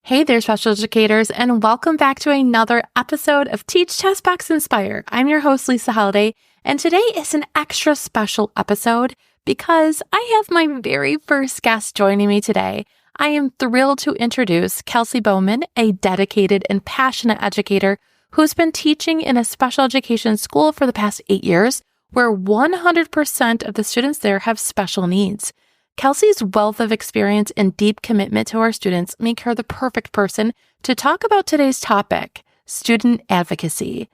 Hey there, special educators, and welcome back to another episode of Teach, Test, Box, Inspire. I'm your host, Lisa Hollady, and today is an extra special episode because I have my very first guest joining me today. I am thrilled to introduce Kelsey Baughman, a dedicated and passionate educator who's been teaching in a special education school for the past 8 years, where 100% of the students there have special needs. Kelsey's wealth of experience and deep commitment to our students make her the perfect person to talk about today's topic, student advocacy.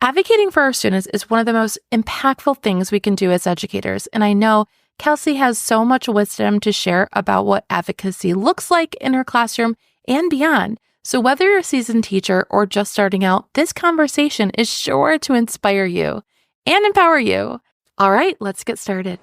Advocating for our students is one of the most impactful things we can do as educators, and I know Kelsey has so much wisdom to share about what advocacy looks like in her classroom and beyond. So whether you're a seasoned teacher or just starting out, this conversation is sure to inspire you and empower you. All right, let's get started.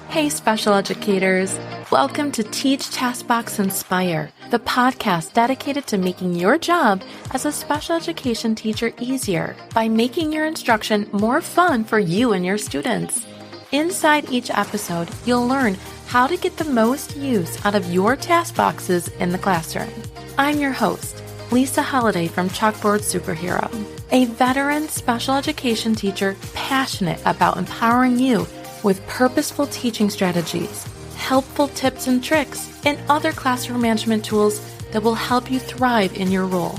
Hey, special educators. Welcome to Teach, Test, Box, Inspire, the podcast dedicated to making your job as a special education teacher easier by making your instruction more fun for you and your students. Inside each episode, you'll learn how to get the most use out of your task boxes in the classroom. I'm your host, Lisa Hollady from Chalkboard Superhero, a veteran special education teacher passionate about empowering you with purposeful teaching strategies, helpful tips and tricks, and other classroom management tools that will help you thrive in your role.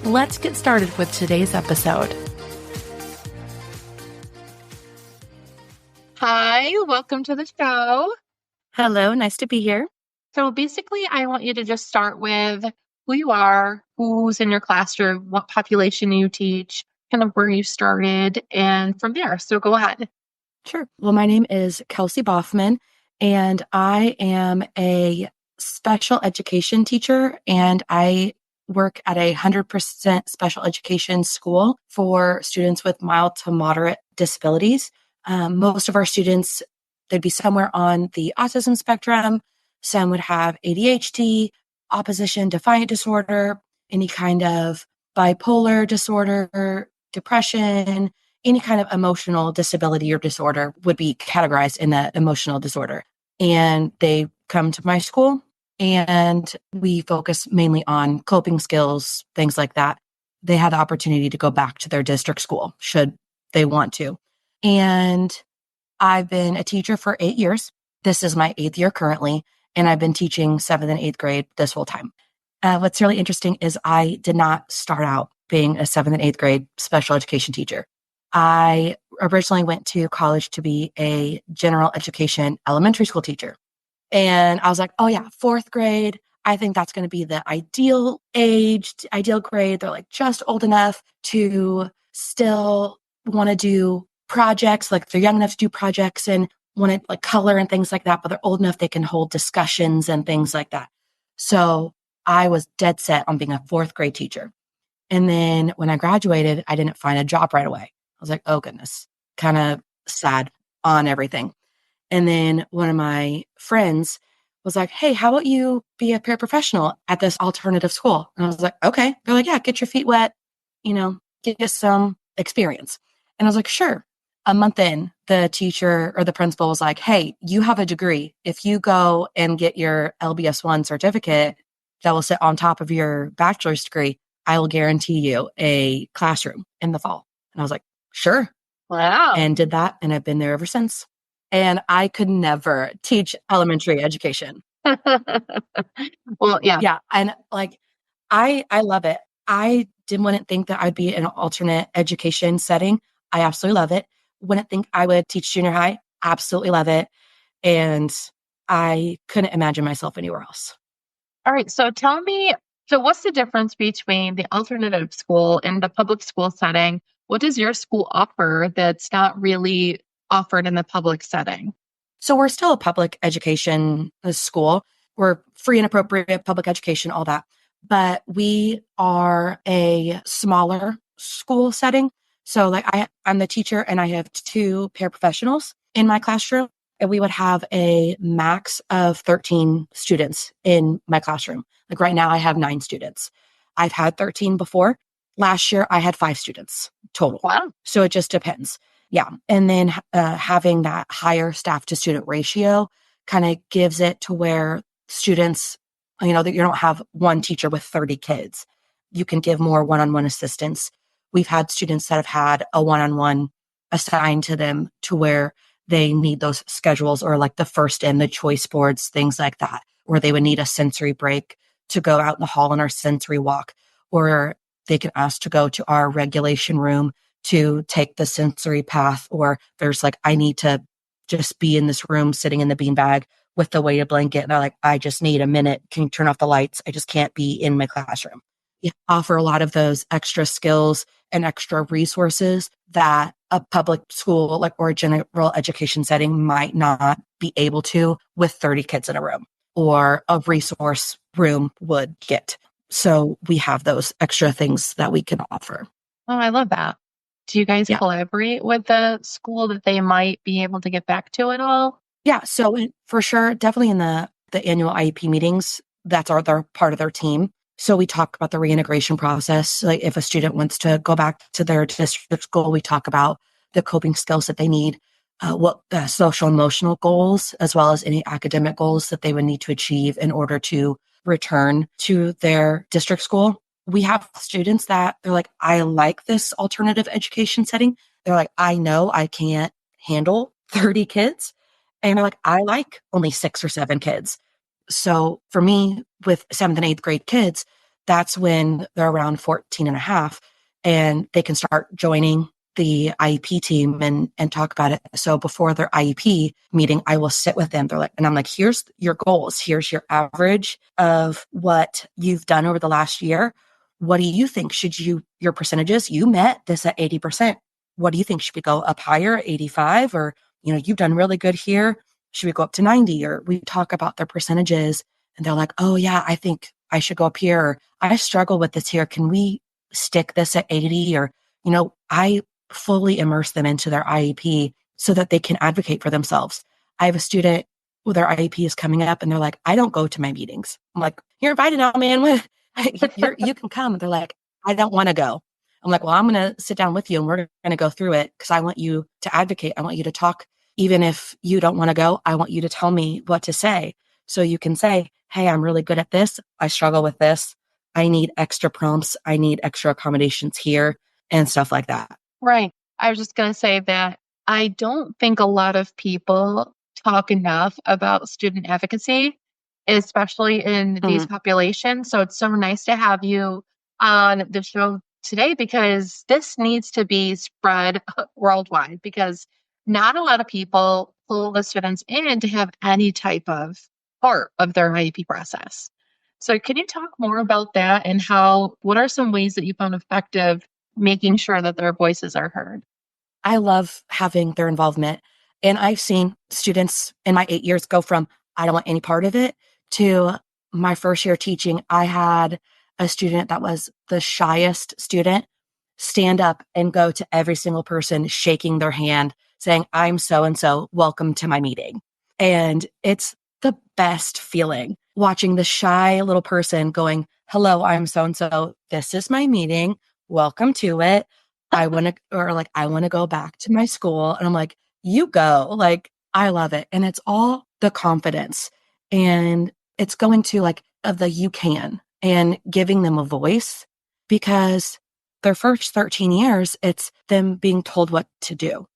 Let's get started with today's episode. Hi, welcome to the show. Hello, nice to be here. So basically, I want you to just start with who you are, who's in your classroom, what population you teach, kind of where you started, and from there. So go ahead. Sure. Well, my name is Kelsey Baughman, and I am a special education teacher, and I work at 100% special education school for students with mild to moderate disabilities. Most of our students, they'd be somewhere on the autism spectrum. Some would have ADHD, opposition defiant disorder, any kind of bipolar disorder, depression, any kind of emotional disability or disorder would be categorized in that emotional disorder. And they come to my school and we focus mainly on coping skills, things like that. They have the opportunity to go back to their district school should they want to. And I've been a teacher for 8 years. This is my 8th year currently, and I've been teaching 7th and 8th grade this whole time. What's really interesting is I did not start out being a 7th and 8th grade special education teacher. I originally went to college to be a general education elementary school teacher. And I was like, oh yeah, 4th grade. I think that's going to be the ideal age, ideal grade. They're like just old enough to still want to do projects. Like they're young enough to do projects and want to like color and things like that, but they're old enough they can hold discussions and things like that. So I was dead set on being a 4th grade teacher. And then when I graduated, I didn't find a job right away. I was like, oh goodness, kind of sad on everything. And then one of my friends was like, hey, how about you be a paraprofessional at this alternative school? And I was like, okay. They're like, yeah, get your feet wet, get some experience. And I was like, sure. A month in, the teacher or the principal was like, hey, you have a degree. If you go and get your LBS1 certificate that will sit on top of your bachelor's degree, I will guarantee you a classroom in the fall. And I was like, sure. Wow. And did that. And I've been there ever since. And I could never teach elementary education. Well, yeah. Yeah. And like, I love it. Wouldn't think that I'd be in an alternate education setting. I absolutely love it. Wouldn't think I would teach junior high. Absolutely love it. And I couldn't imagine myself anywhere else. All right. So tell me, so what's the difference between the alternative school and the public school setting? What does your school offer that's not really offered in the public setting? So we're still a public education school. We're free and appropriate public education, all that. But we are a smaller school setting. So like I'm the teacher and I have 2 paraprofessionals in my classroom. And we would have a max of 13 students in my classroom. Like right now I have 9 students. I've had 13 before. Last year I had 5 students total. Wow. So it just depends. Yeah. And then having that higher staff to student ratio kind of gives it to where students that you don't have one teacher with 30 kids. You can give more one-on-one assistance. We've had students that have had a one-on-one assigned to them to where they need those schedules, or like the first in, the choice boards, things like that, where they would need a sensory break to go out in the hall on our sensory walk, or they can ask to go to our regulation room to take the sensory path, or there's like, I need to just be in this room sitting in the beanbag with the weighted blanket. And they're like, I just need a minute. Can you turn off the lights? I just can't be in my classroom. You offer a lot of those extra skills and extra resources that a public school like or a general education setting might not be able to with 30 kids in a room, or a resource room would get. So we have those extra things that we can offer. Oh, I love that. Do you guys Yeah. collaborate with the school that they might be able to get back to at all? Yeah. So for sure, definitely in the annual IEP meetings, they're part of their team. So we talk about the reintegration process. Like if a student wants to go back to their district school, we talk about the coping skills that they need, what the social emotional goals, as well as any academic goals that they would need to achieve in order to return to their district school. We have students that they're like, I like this alternative education setting. They're like, I know I can't handle 30 kids. And they're like, I like only 6 or 7 kids. So for me, with 7th and 8th grade kids, that's when they're around 14 and a half, and they can start joining the IEP team and talk about it. So before their IEP meeting, I will sit with them. They're like, and I'm like, here's your goals. Here's your average of what you've done over the last year. What do you think? Your percentages, you met this at 80%. What do you think? Should we go up higher, 85? Or, you've done really good here. Should we go up to 90? Or we talk about their percentages and they're like, oh yeah, I think I should go up here. Or I struggle with this here. Can we stick this at 80? Or, I fully immerse them into their IEP so that they can advocate for themselves. I have a student who their IEP is coming up and they're like, I don't go to my meetings. I'm like, you're invited now, man. You can come. And they're like, I don't want to go. I'm like, well, I'm going to sit down with you and we're going to go through it because I want you to advocate. I want you to talk. Even if you don't want to go, I want you to tell me what to say. So you can say, hey, I'm really good at this. I struggle with this. I need extra prompts. I need extra accommodations here and stuff like that. Right. I was just going to say that I don't think a lot of people talk enough about student advocacy, especially in these Mhm. populations. So it's so nice to have you on the show today because this needs to be spread worldwide because not a lot of people pull the students in to have any type of part of their IEP process. So can you talk more about that and what are some ways that you found effective making sure that their voices are heard? I love having their involvement. And I've seen students in my 8 years go from, I don't want any part of it, to my first year teaching. I had a student that was the shyest student stand up and go to every single person, shaking their hand, saying, I'm so and so, welcome to my meeting. And it's the best feeling watching the shy little person going, hello, I'm so and so, this is my meeting, welcome to it. I want to go back to my school. And I'm like, you go. Like, I love it. And it's all the confidence. And it's going to like of the you can and giving them a voice because their first 13 years, it's them being told what to do.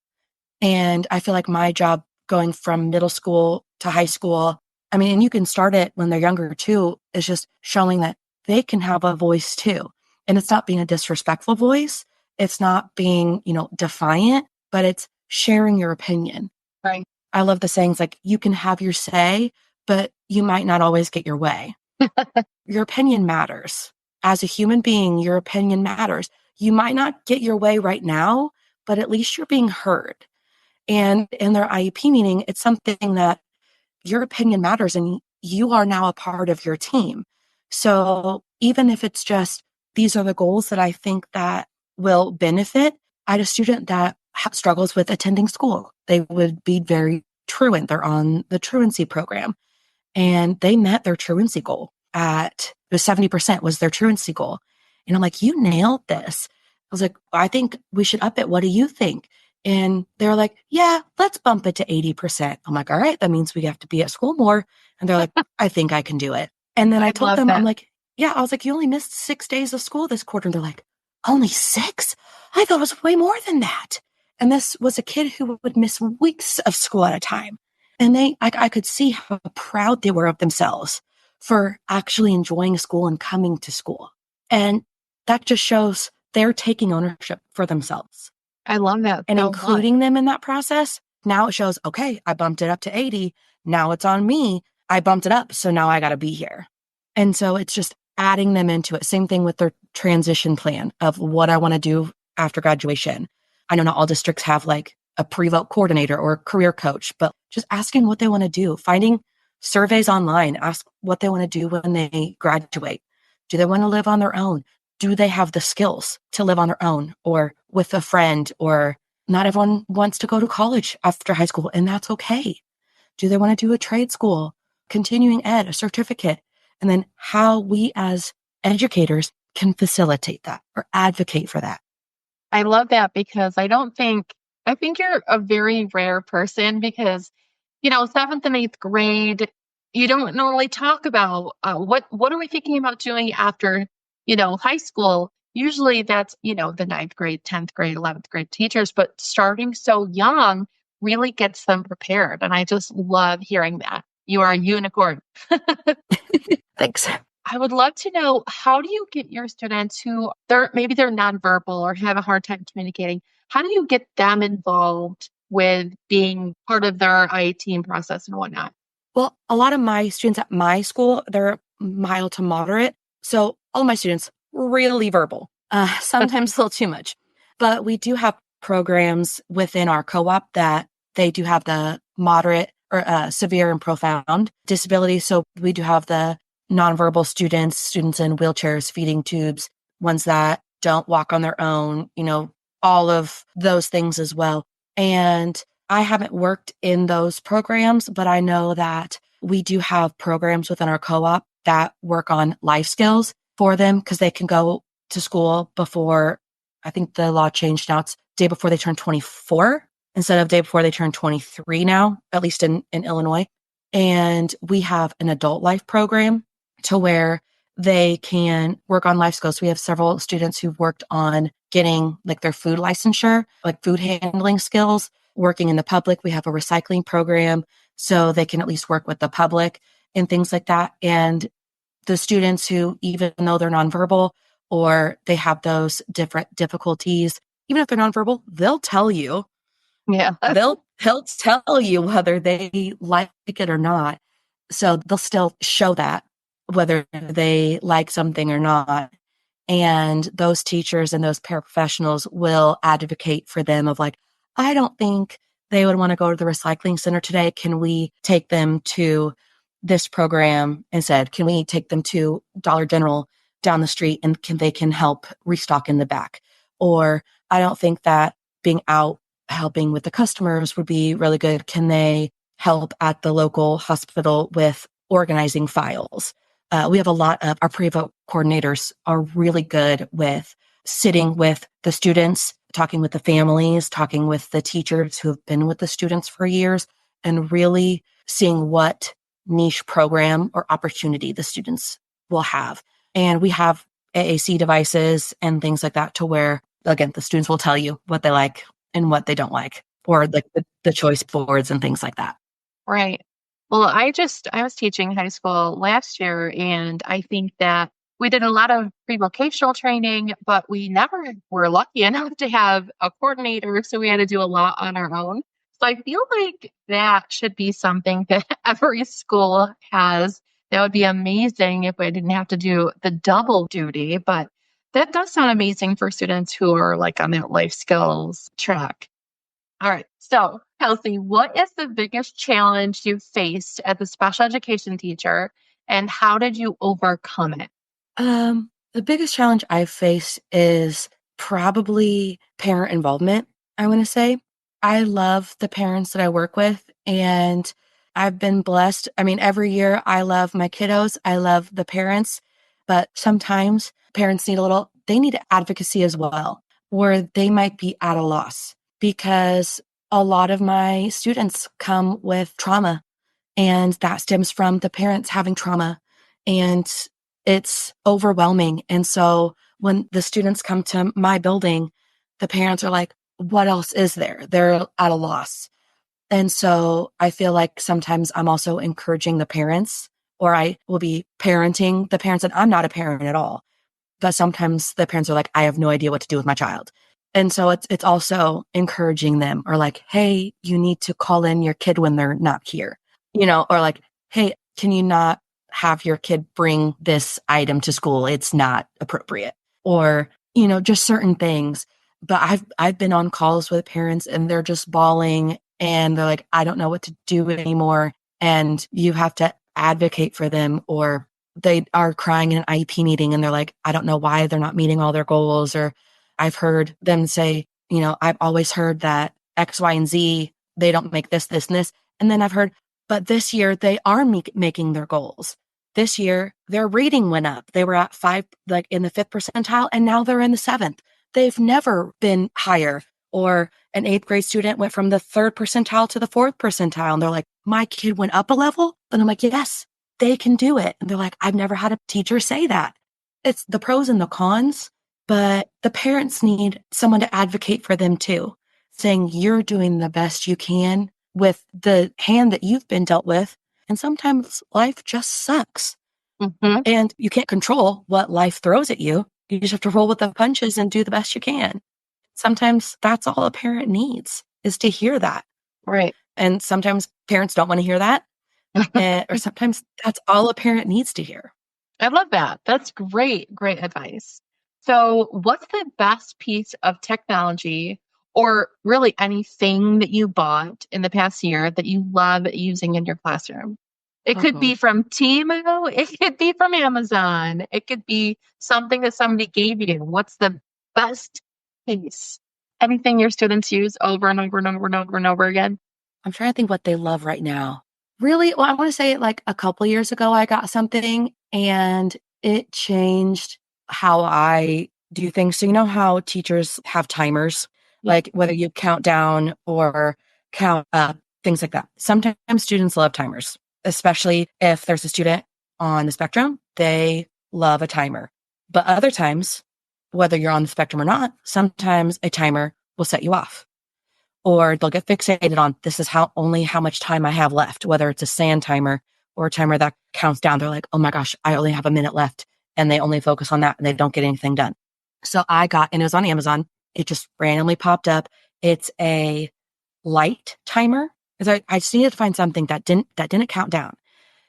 And I feel like my job going from middle school to high school, I mean, and you can start it when they're younger too, is just showing that they can have a voice too. And it's not being a disrespectful voice. It's not being, defiant, but it's sharing your opinion. Right. I love the sayings like, you can have your say, but you might not always get your way. Your opinion matters. As a human being, your opinion matters. You might not get your way right now, but at least you're being heard. And in their IEP meeting, it's something that your opinion matters and you are now a part of your team. So even if it's just, these are the goals that I think that will benefit. I had a student that struggles with attending school. They would be very truant. They're on the truancy program and they met their truancy goal it was 70% was their truancy goal. And I'm like, you nailed this. I was like, I think we should up it. What do you think? And they're like, yeah, let's bump it to 80%. I'm like, all right, that means we have to be at school more. And they're like, I think I can do it. And then I I told love them, I'm that. like, yeah, I was like, you only missed 6 days of school this quarter. And they're like, only 6? I thought it was way more than that. And this was a kid who would miss weeks of school at a time. And I could see how proud they were of themselves for actually enjoying school and coming to school. And that just shows they're taking ownership for themselves I love that and so much. including them in that process. Now it shows, okay, I bumped it up to 80. Now it's on me. I bumped it up. So now I got to be here. And so it's just adding them into it. Same thing with their transition plan of what I want to do after graduation. I know not all districts have like a pre-vote coordinator or a career coach, but just asking what they want to do, finding surveys online, ask what they want to do when they graduate. Do they want to live on their own? Do they have the skills to live on their own or with a friend? Or not everyone wants to go to college after high school, and that's okay. Do they want to do a trade school, continuing ed, a certificate? And then how we as educators can facilitate that or advocate for that. I love that because I think you're a very rare person because, seventh and eighth grade, you don't normally talk about what are we thinking about doing after, high school. Usually that's, the ninth grade, 10th grade, 11th grade teachers, but starting so young really gets them prepared. And I just love hearing that. You are a unicorn. Thanks. I would love to know, how do you get your students who they're nonverbal or have a hard time communicating? How do you get them involved with being part of their IA team process and whatnot? Well, a lot of my students at my school, they're mild to moderate. So all my students really verbal, sometimes a little too much. But we do have programs within our co-op that they do have the moderate or severe and profound disability. So we do have the nonverbal students in wheelchairs, feeding tubes, ones that don't walk on their own, all of those things as well. And I haven't worked in those programs, but I know that we do have programs within our co-op that work on life skills for them because they can go to school before, I think the law changed now. It's day before they turn 24 instead of day before they turn 23 now, at least in Illinois. And we have an adult life program to where they can work on life skills. We have several students who've worked on getting like their food licensure, like food handling skills, working in the public. We have a recycling program so they can at least work with the public and things like that. And the students who, even though they're nonverbal or they have those different difficulties, even if they're nonverbal, they'll tell you, Yeah. he'll tell you whether they like it or not. So they'll still show that whether they like something or not. And those teachers and those paraprofessionals will advocate for them of like, I don't think they would want to go to the recycling center today. Can we take them to this program instead? Can we take them to Dollar General down the street and they can help restock in the back? Or I don't think that being out helping with the customers would be really good. Can they help at the local hospital with organizing files? We have a lot of our pre-vote coordinators are really good with sitting with the students, talking with the families, talking with the teachers who have been with the students for years, and really seeing what niche program or opportunity the students will have. And we have AAC devices and things like that to where, again, the students will tell you what they like and what they don't like, or like the choice boards and things like that. Right. Well, I was teaching high school last year, and I think that we did a lot of pre-vocational training, but we never were lucky enough to have a coordinator. So we had to do a lot on our own. So I feel like that should be something that every school has. That would be amazing if we didn't have to do the double duty, but that does sound amazing for students who are like on that life skills track. All right. So, Kelsey, what is the biggest challenge you faced as a special education teacher, and how did you overcome it? The biggest challenge I've faced is probably parent involvement, I want to say. I love the parents that I work with, and I've been blessed. I mean, every year I love my kiddos, I love the parents, but sometimes parents they need advocacy as well, where they might be at a loss because a lot of my students come with trauma, and that stems from the parents having trauma and it's overwhelming. And so when the students come to my building, the parents are like, what else is there? They're at a loss. And so I feel like sometimes I'm also encouraging the parents, or I will be parenting the parents, and I'm not a parent at all. But sometimes the parents are like, I have no idea what to do with my child. And so it's also encouraging them, or like, hey, you need to call in your kid when they're not here, or like, hey, can you not have your kid bring this item to school? It's not appropriate. Or, just certain things. But I've been on calls with parents and they're just bawling and they're like, I don't know what to do anymore. And you have to advocate for them, or they are crying in an IEP meeting and they're like, I don't know why they're not meeting all their goals. Or I've heard them say, I've always heard that X, Y, and Z, they don't make this, this, and this. And then I've heard, but this year they are making their goals. This year their rating went up. They were at 5, like in the 5th percentile, and now they're in the 7th. They've never been higher. Or an 8th grade student went from the 3rd percentile to the 4th percentile. And they're like, my kid went up a level. And I'm like, yes, they can do it. And they're like, I've never had a teacher say that. It's the pros and the cons, but the parents need someone to advocate for them too, saying you're doing the best you can with the hand that you've been dealt with. And sometimes life just sucks. And you can't control what life throws at you. You just have to roll with the punches and do the best you can. Sometimes that's all a parent needs, is to hear that. Right. And sometimes parents don't want to hear that. Or sometimes that's all a parent needs to hear. I love that. That's great, great advice. So, what's the best piece of technology or really anything that you bought in the past year that you love using in your classroom? It could be from Temu, it could be from Amazon, it could be something that somebody gave you. What's the best piece? Anything your students use over and over and over and over and over again? I'm trying to think what they love right now. Really, well, I want to say like a couple years ago, I got something and it changed how I do things. So, you know how teachers have timers, like whether you count down or count up, things like that. Sometimes students love timers, especially if there's a student on the spectrum, they love a timer. But other times, whether you're on the spectrum or not, sometimes a timer will set you off. Or they'll get fixated on, this is how much time I have left, whether it's a sand timer or a timer that counts down. They're like, oh my gosh, I only have a minute left. And they only focus on that and they don't get anything done. So I got, and it was on Amazon. It just randomly popped up. It's a light timer. I just needed to find something that didn't count down.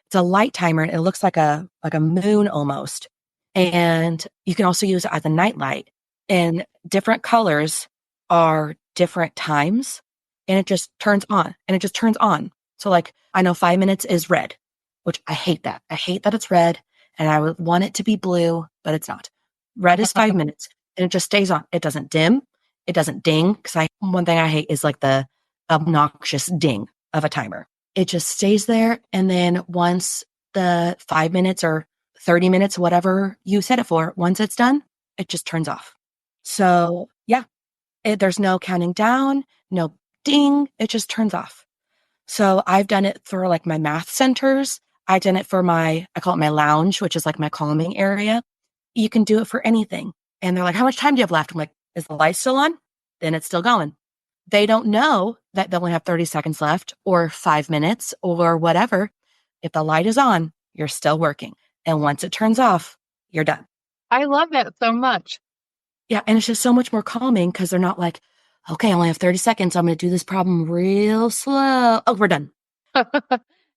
It's a light timer. And it looks like a moon almost. And you can also use it as a night light. And different colors are different times, and it just turns on and it just turns on. So like, I know 5 minutes is red, which I hate that. I hate that it's red, and I would want it to be blue, but it's not. Red is 5 minutes and it just stays on. It doesn't dim. It doesn't ding. Cause one thing I hate is like the obnoxious ding of a timer. It just stays there. And then once the 5 minutes or 30 minutes, whatever you set it for, once it's done, it just turns off. So yeah, there's no counting down, no ding. It just turns off. So I've done it for like my math centers. I've done it for I call it my lounge, which is like my calming area. You can do it for anything. And they're like, how much time do you have left? I'm like, is the light still on? Then it's still going. They don't know that they only have 30 seconds left or 5 minutes or whatever. If the light is on, you're still working. And once it turns off, you're done. I love that so much. Yeah. And it's just so much more calming because they're not like, okay, I only have 30 seconds. So I'm going to do this problem real slow. Oh, we're done.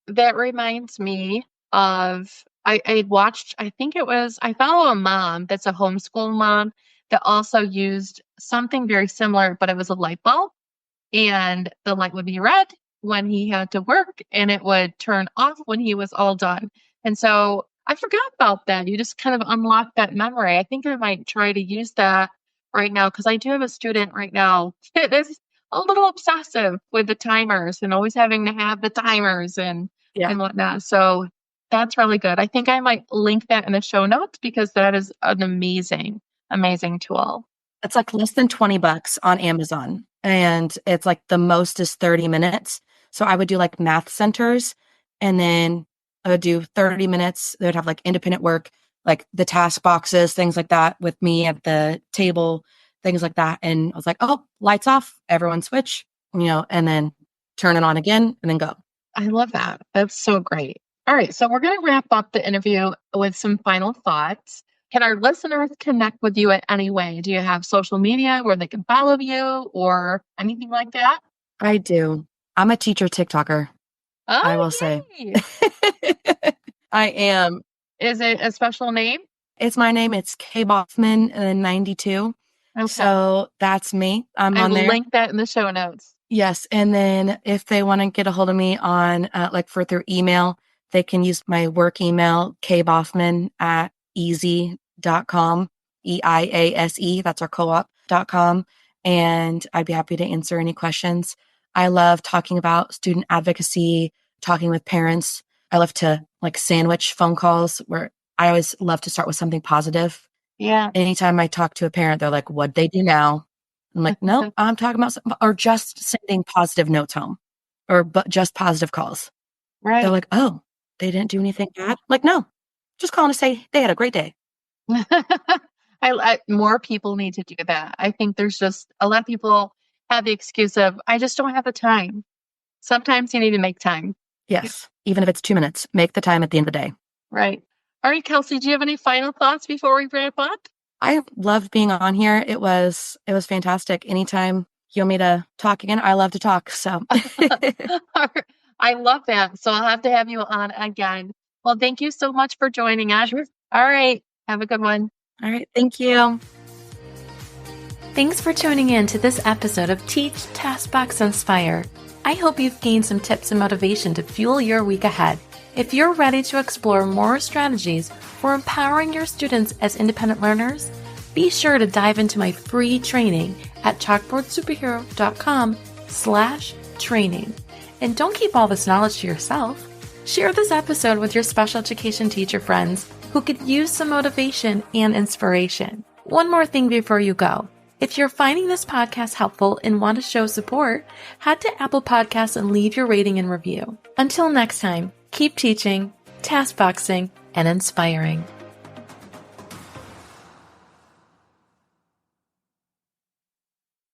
That reminds me of, I watched, I think it was, I follow a mom that's a homeschool mom that also used something very similar, but it was a light bulb, and the light would be red when he had to work and it would turn off when he was all done. And so I forgot about that. You just kind of unlocked that memory. I think I might try to use that right now, because I do have a student right now that is a little obsessive with the timers and always having to have the timers and whatnot. So that's really good. I think I might link that in the show notes because that is an amazing, amazing tool. It's like less than $20 on Amazon. And it's like the most is 30 minutes. So I would do like math centers. And then I would do 30 minutes. They would have like independent work, like the task boxes, things like that with me at the table, things like that. And I was like, oh, lights off, everyone switch, and then turn it on again and then go. I love that. That's so great. All right. So we're going to wrap up the interview with some final thoughts. Can our listeners connect with you in any way? Do you have social media where they can follow you or anything like that? I do. I'm a teacher TikToker. Oh, I will say. I am. Is it a special name? It's my name. It's K Baughman 92. Okay. So that's me. I will on there. Link that in the show notes. Yes. And then if they want to get a hold of me on through email, they can use my work email, kbaughman@easy.com, EIASE. That's our co-op.com. And I'd be happy to answer any questions. I love talking about student advocacy, talking with parents. I love to sandwich phone calls where I always love to start with something positive. Yeah. Anytime I talk to a parent, they're like, what'd they do now? I'm like, no, I'm talking about something, or just sending positive notes home but just positive calls. Right. They're like, oh, they didn't do anything bad. Like, no, just calling to say they had a great day. More people need to do that. I think there's just a lot of people have the excuse of, I just don't have the time. Sometimes you need to make time. Yes. Even if it's 2 minutes, make the time at the end of the day. Right. All right, Kelsey, do you have any final thoughts before we wrap up? I loved being on here. It was fantastic. Anytime you want me to talk again, I love to talk. So I love that. So I'll have to have you on again. Well, thank you so much for joining us. Sure. All right. Have a good one. All right. Thank you. Thanks for tuning in to this episode of Teach, Taskbox, Inspire. I hope you've gained some tips and motivation to fuel your week ahead. If you're ready to explore more strategies for empowering your students as independent learners, be sure to dive into my free training at chalkboardsuperhero.com/training. And don't keep all this knowledge to yourself. Share this episode with your special education teacher friends who could use some motivation and inspiration. One more thing before you go. If you're finding this podcast helpful and want to show support, head to Apple Podcasts and leave your rating and review. Until next time, keep teaching, taskboxing, and inspiring.